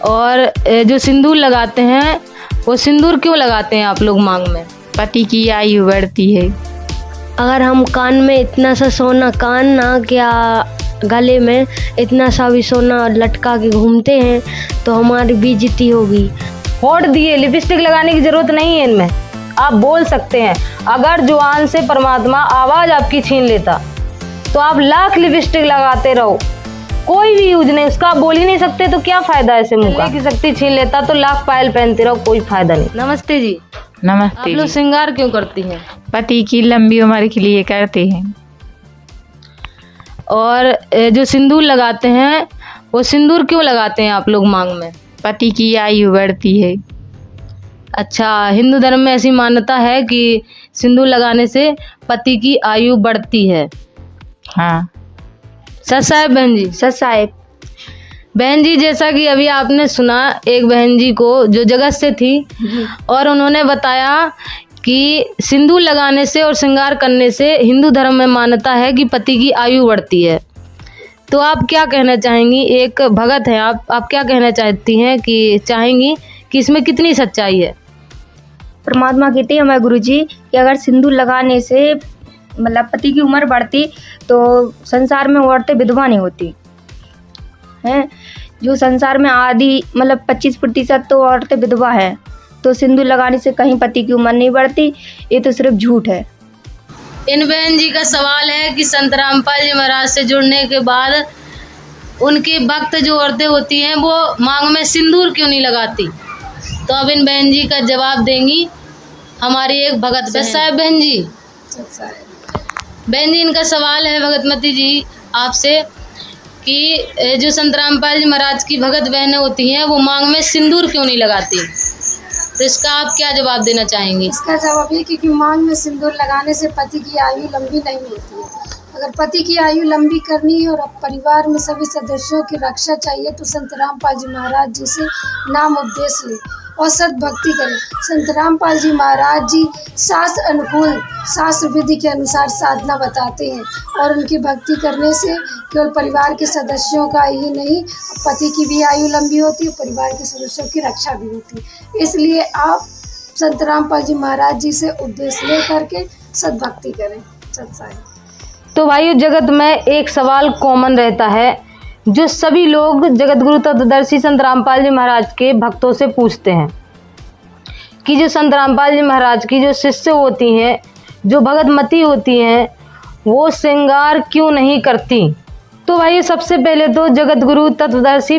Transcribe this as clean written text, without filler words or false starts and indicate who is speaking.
Speaker 1: और जो सिंदूर लगाते हैं वो सिंदूर क्यों लगाते हैं आप लोग मांग में?
Speaker 2: पति की आयु बढ़ती है।
Speaker 3: अगर हम कान में इतना सा सोना, कान ना क्या गले में इतना सा भी सोना लटका के घूमते हैं तो हमारी बेइज्जती होगी।
Speaker 1: होठ दिए, लिपस्टिक लगाने की जरूरत नहीं है इनमें, आप बोल सकते हैं। अगर जुबान से परमात्मा आवाज आपकी छीन लेता तो आप लाख लिपस्टिक लगाते रहो, कोई भी यूज नहीं उसका, आप बोल ही नहीं सकते तो क्या फायदा ऐसे मुंह का? की शक्ति छीन लेता तो लाख पायल पहनते रहो, कोई फायदा नहीं। नमस्ते जी।
Speaker 2: नमस्ते।
Speaker 1: आप लोग श्रृंगार क्यों करती हैं?
Speaker 2: पति की लंबी उम्र के लिए करते हैं।
Speaker 1: और जो सिंदूर लगाते हैं वो सिंदूर क्यों लगाते हैं आप लोग मांग में?
Speaker 2: पति की आयु बढ़ती है।
Speaker 1: अच्छा, हिंदू धर्म में ऐसी मान्यता है कि सिंदूर लगाने से पति की आयु बढ़ती है।
Speaker 2: हाँ
Speaker 1: सच साहेब बहन जी?
Speaker 3: सच साहेब।
Speaker 1: बहन जी, जैसा कि अभी आपने सुना एक बहन जी को जो जगत से थी और उन्होंने बताया कि सिंदूर लगाने से और श्रृंगार करने से हिंदू धर्म में मान्यता है कि पति की आयु बढ़ती है। तो आप क्या कहना चाहेंगी? एक भगत हैं आप क्या कहना चाहती हैं कि चाहेंगी कि इसमें कितनी सच्चाई है?
Speaker 4: परमात्मा कहते हैं हमारे गुरुजी कि अगर सिंदूर लगाने से मतलब पति की उम्र बढ़ती तो संसार में औरतें विधवा नहीं होती हैं। जो संसार में आधी मतलब 25% तो औरतें विधवा हैं, तो सिंदूर लगाने से कहीं पति की उम्र नहीं बढ़ती, ये तो सिर्फ झूठ है।
Speaker 1: इन बहन जी का सवाल है कि संत रामपाल जी महाराज से जुड़ने के बाद उनके भक्त जो औरतें होती हैं वो मांग में सिंदूर क्यों नहीं लगाती? तो अब इन बहन जी का जवाब देंगी हमारी एक भगत साहब बहन जी। बहन जी, इनका सवाल है भगतमती जी आपसे कि जो संत रामपाल जी महाराज की भगत बहनें होती हैं वो मांग में सिंदूर क्यों नहीं लगाती? तो इसका आप क्या जवाब देना चाहेंगी?
Speaker 5: इसका जवाब ये कि मांग में सिंदूर लगाने से पति की आयु लंबी नहीं होती है। अगर पति की आयु लंबी करनी है और अब परिवार में सभी सदस्यों की रक्षा चाहिए तो संत रामपाल जी महाराज जी से नाम उपदेश ले और सद्भक्ति करें। संत रामपाल जी महाराज जी शास्त्र अनुकूल, शास्त्र विधि के अनुसार साधना बताते हैं और उनकी भक्ति करने से केवल परिवार के सदस्यों का ही नहीं, पति की भी आयु लंबी होती है, परिवार के सदस्यों की रक्षा भी होती है। इसलिए आप संत रामपाल जी महाराज जी से उपदेश ले करके सद्भक्ति करें। सत्साई।
Speaker 1: तो भाइयों, जगत में एक सवाल कॉमन रहता है जो सभी लोग जगत गुरु तत्वदर्शी संत रामपाल जी महाराज के भक्तों से पूछते हैं कि जो संत रामपाल जी महाराज की जो शिष्य होती हैं, जो भगतमती होती हैं, वो श्रृंगार क्यों नहीं करती? तो भाई सबसे पहले तो जगत गुरु तत्वदर्शी